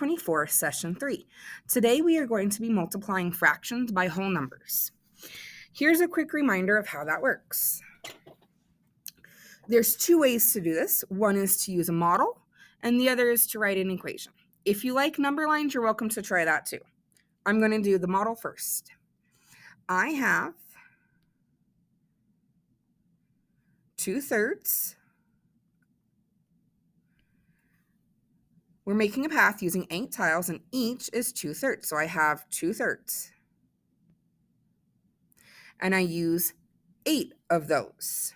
2024, Session 3. Today we are going to be multiplying fractions by whole numbers. Here's a quick reminder of how that works. There's two ways to do this. One is to use a model, and the other is to write an equation. If you like number lines, you're welcome to try that too. I'm going to do the model first. I have 2/3. We're making a path using 8 tiles, and each is 2/3. So I have 2/3. And I use 8 of those.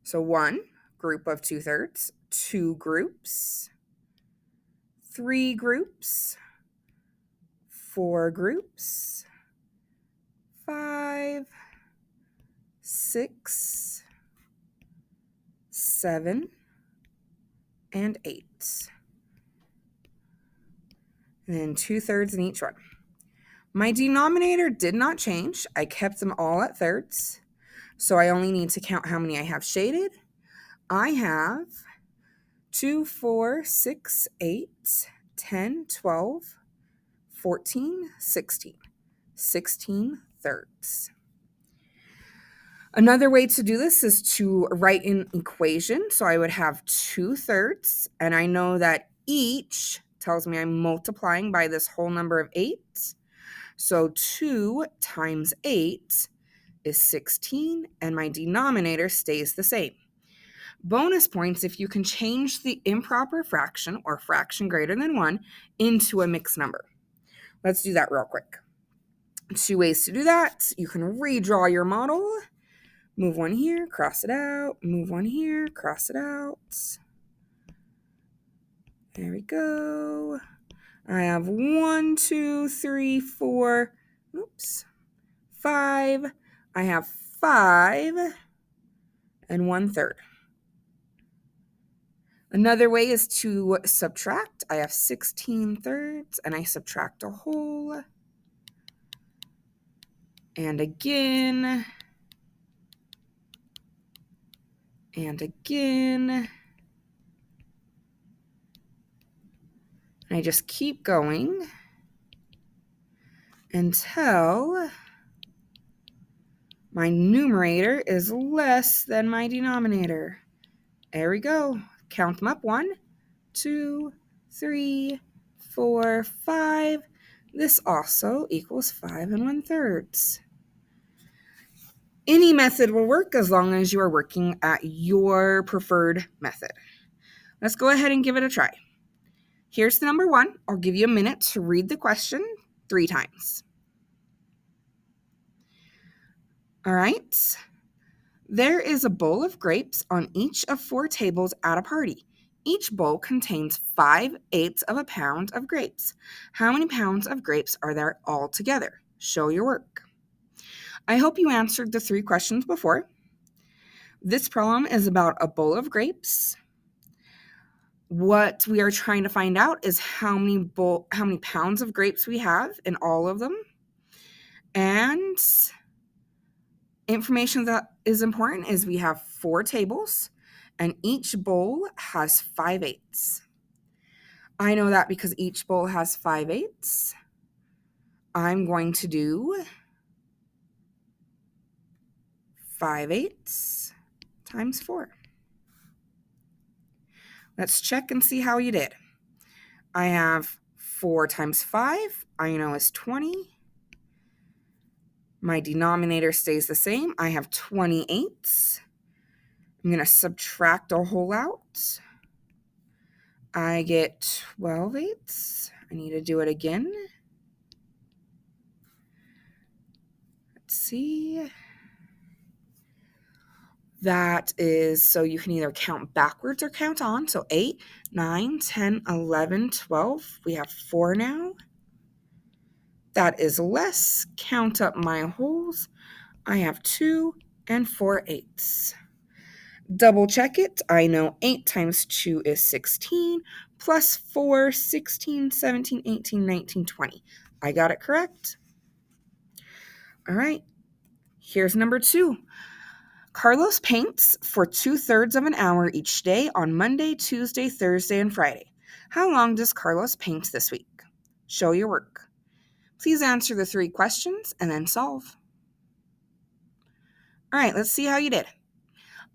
So 1 group of 2/3, 2 groups, 3 groups, 4 groups, 5, 6, 7, and 8. And then 2/3 in each one. My denominator did not change. I kept them all at thirds. So I only need to count how many I have shaded. I have 2, 4, 6, 8, 10, 12, 14, 16. 16 thirds. Another way to do this is to write an equation. So I would have 2/3, and I know that each tells me I'm multiplying by this whole number of 8. So 2 times 8 is 16, and my denominator stays the same. Bonus points if you can change the improper fraction or fraction greater than 1 into a mixed number. Let's do that real quick. 2 ways to do that. You can redraw your model. Move one here, cross it out. Move one here, cross it out. There we go. I have 1, 2, 3, 4, 5. I have 5 and 1/3. Another way is to subtract. I have 16 thirds, and I subtract a whole. And again. And again. And I just keep going until my numerator is less than my denominator. There we go. Count them up. 1, 2, 3, 4, 5. This also equals 5 and 1/3. Any method will work as long as you are working at your preferred method. Let's go ahead and give it a try. Here's the number 1. I'll give you a minute to read the question 3 times. All right. There is a bowl of grapes on each of 4 tables at a party. Each bowl contains 5/8 of a pound of grapes. How many pounds of grapes are there altogether? Show your work. I hope you answered the 3 questions before. This problem is about a bowl of grapes. What we are trying to find out is how many pounds of grapes we have in all of them. And information that is important is we have 4 tables, and each bowl has 5/8. I know that because each bowl has 5/8. I'm going to do 5/8 times 4. Let's check and see how you did. I have 4 times 5, I know is 20. My denominator stays the same. I have 28. I'm going to subtract a whole out. I get 12/8. I need to do it again. Let's see. That is, so you can either count backwards or count on. So 8, 9, 10, 11, 12. We have 4 now. That is less. Count up my wholes. I have 2 and 4/8. Double check it. I know 8 times 2 is 16, plus 4, 16, 17, 18, 19, 20. I got it correct. All right. Here's number 2. Carlos paints for 2/3 of an hour each day on Monday, Tuesday, Thursday, and Friday. How long does Carlos paint this week? Show your work. Please answer the 3 questions and then solve. All right, let's see how you did.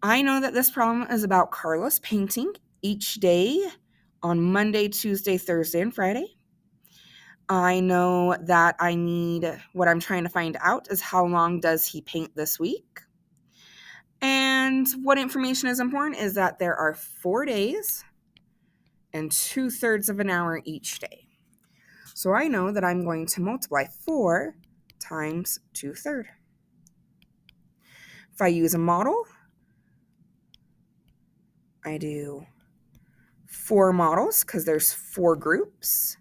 I know that this problem is about Carlos painting each day on Monday, Tuesday, Thursday, and Friday. I know that what I'm trying to find out is how long does he paint this week? And what information is important is that there are 4 days and 2/3 of an hour each day. So I know that I'm going to multiply 4 times 2/3. If I use a model, I do 4 models because there's 4 groups,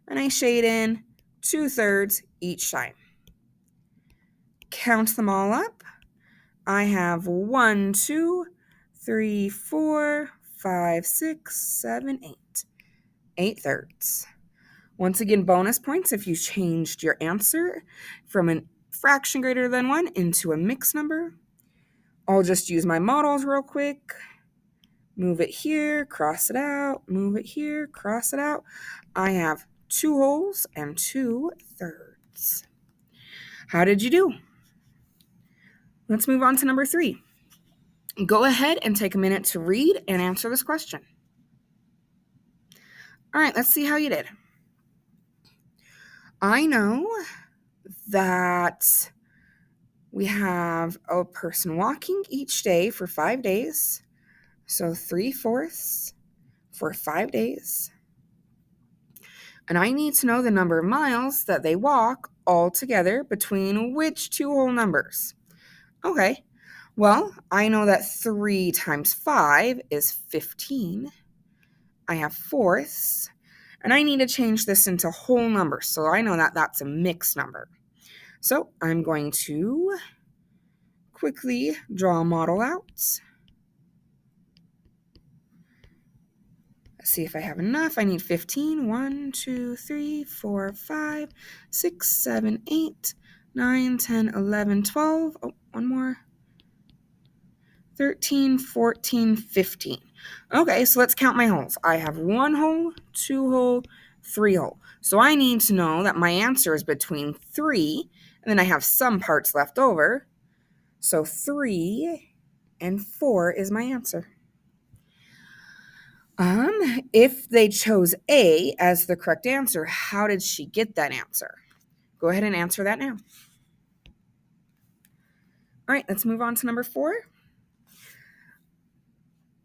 and I shade in 2/3 each time. Count them all up. I have 1, 2, 3, 4, 5, 6, 7, 8. 8/3. Once again, bonus points if you changed your answer from a fraction greater than 1 into a mixed number. I'll just use my models real quick. Move it here, cross it out, move it here, cross it out. I have 2 wholes and 2/3. How did you do? Let's move on to number 3. Go ahead and take a minute to read and answer this question. All right, let's see how you did. I know that we have a person walking each day for 5 days, so 3/4 for 5 days. And I need to know the number of miles that they walk all together between which 2 whole numbers. Okay, well, I know that 3 times 5 is 15. I have fourths, and I need to change this into whole numbers, so I know that that's a mixed number. So I'm going to quickly draw a model out. Let's see if I have enough. I need 15. 1, 2, 3, 4, 5, 6, 7, 8, 9, 10, 11, 12. Oh, one more. 13, 14, 15. Okay, so let's count my holes. I have 1 hole, 2 hole, 3 hole. So I need to know that my answer is between 3, and then I have some parts left over. So 3 and 4 is my answer. If they chose A as the correct answer, how did she get that answer? Go ahead and answer that now. All right, let's move on to number 4.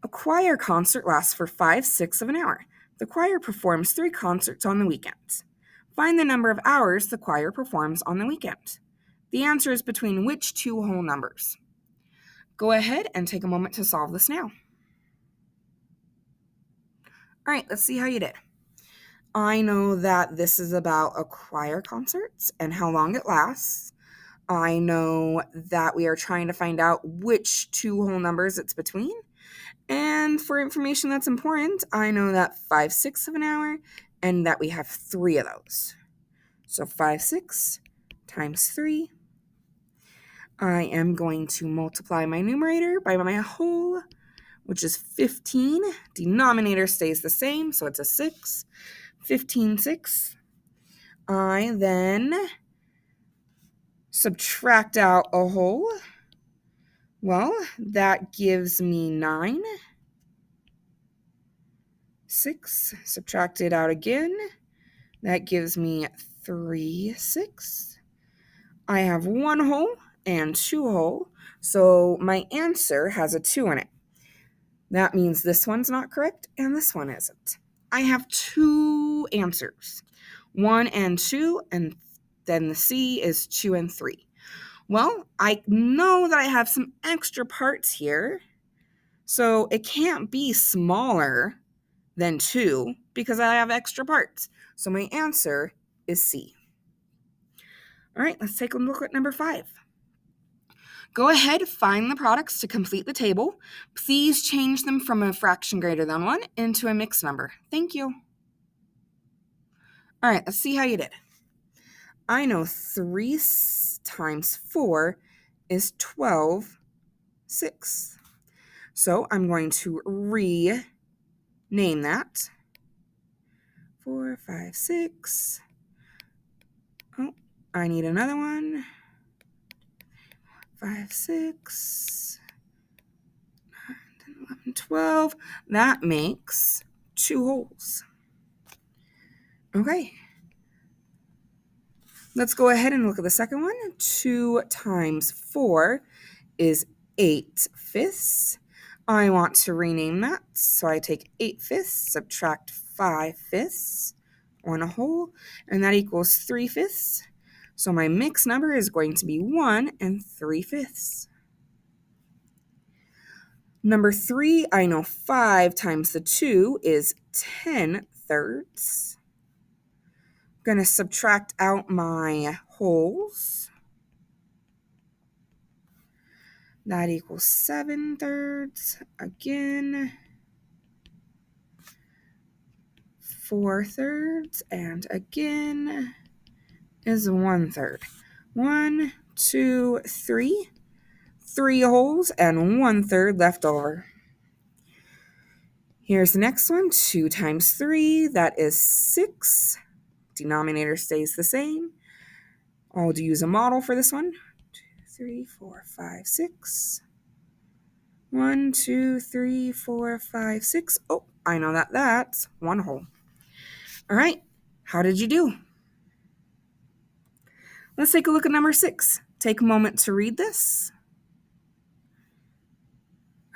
A choir concert lasts for 5/6 of an hour. The choir performs 3 concerts on the weekends. Find the number of hours the choir performs on the weekend. The answer is between which 2 whole numbers? Go ahead and take a moment to solve this now. All right, let's see how you did. I know that this is about a choir concert and how long it lasts. I know that we are trying to find out which 2 whole numbers it's between. And for information that's important, I know that 5/6 of an hour and that we have 3 of those. So 5/6 times 3. I am going to multiply my numerator by my whole, which is 15. Denominator stays the same, so it's a 6. 15/6. I then subtract out a whole. Well, that gives me 9. 6, subtract it out again. That gives me 3/6. I have 1 whole and 2 whole, so my answer has a 2 in it. That means this one's not correct and this one isn't. I have 2 answers, 1 and 2, and then the C is 2 and 3. Well, I know that I have some extra parts here, so it can't be smaller than 2 because I have extra parts. So my answer is C. All right, let's take a look at number 5. Go ahead, find the products to complete the table. Please change them from a fraction greater than 1 into a mixed number. Thank you. All right, let's see how you did. I know 3 times 4 is 12/6. So I'm going to rename that. 4, 5, 6. Oh, I need another one. 5, 6, 9, 10, 11, 12. That makes 2 holes. Okay. Let's go ahead and look at the second one. 2 times 4 is 8/5. I want to rename that, so I take 8/5, subtract 5/5, 1 hole, and that equals 3/5. So my mixed number is going to be 1 3/5. Number 3, I know 5 times the 2 is 10/3. I'm going to subtract out my holes. That equals 7/3. Again, 4/3, and again is 1/3. 1, 2, 3. 3 holes and 1/3 left over. Here's the next one. 2 times 3, that is 6. Denominator stays the same. I'll use a model for this one. 2, 3, 4, 5, 6. 1, 2, 3, 4, 5, 6. Oh, I know that's 1 hole. All right, how did you do? Let's take a look at number 6. Take a moment to read this.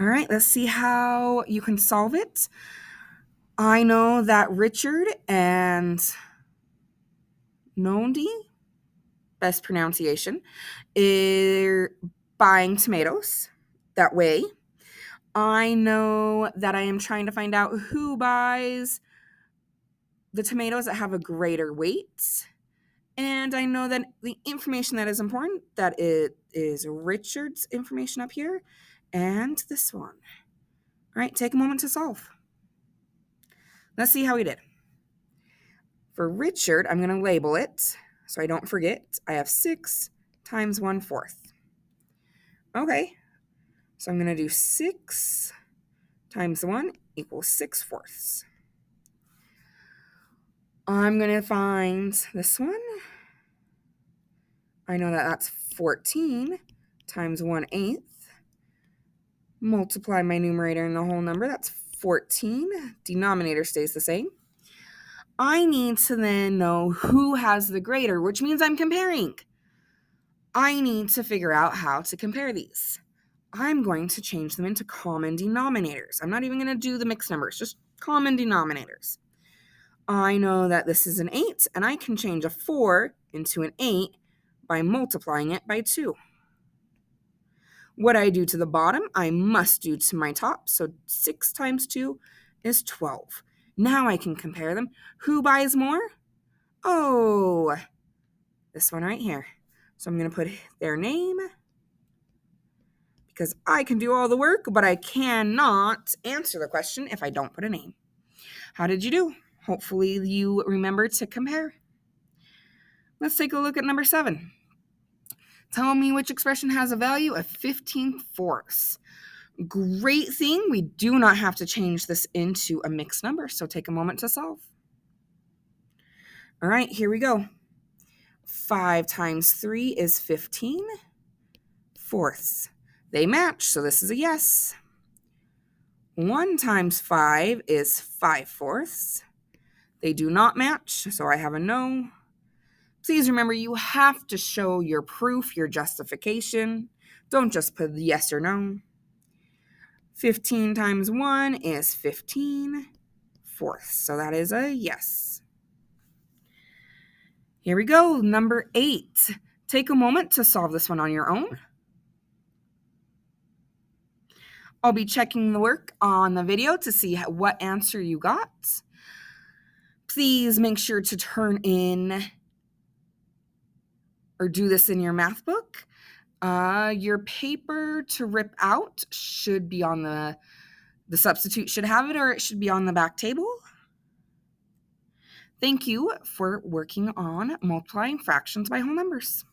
All right, let's see how you can solve it. I know that Richard and Nondi, best pronunciation, are buying tomatoes that way. I know that I am trying to find out who buys the tomatoes that have a greater weight. And I know that the information that is important, that it is Richard's information up here and this one. All right, take a moment to solve. Let's see how we did. For Richard, I'm going to label it so I don't forget. I have 6 times 1/4. Okay, so I'm going to do 6 times 1 equals 6/4. I'm going to find this one. I know that that's 14 times 1/8. Multiply my numerator and the whole number. That's 14. Denominator stays the same. I need to then know who has the greater, which means I'm comparing. I need to figure out how to compare these. I'm going to change them into common denominators. I'm not even going to do the mixed numbers, just common denominators. I know that this is an 8, and I can change a 4 into an 8 by multiplying it by 2. What I do to the bottom, I must do to my top. So 6 times 2 is 12. Now I can compare them. Who buys more? Oh, this one right here. So I'm going to put their name because I can do all the work, but I cannot answer the question if I don't put a name. How did you do? Hopefully you remember to compare. Let's take a look at number 7. Tell me which expression has a value of 15/4. Great thing, we do not have to change this into a mixed number, so take a moment to solve. All right, here we go. 5 times 3 is 15/4. They match, so this is a yes. 1 times 5 is 5/4. They do not match, so I have a no. Please remember, you have to show your proof, your justification. Don't just put yes or no. 15 times 1 is 15/4. So that is a yes. Here we go, number 8. Take a moment to solve this one on your own. I'll be checking the work on the video to see what answer you got. Please make sure to turn in or do this in your math book. Your paper to rip out should be on the substitute should have it, or it should be on the back table. Thank you for working on multiplying fractions by whole numbers.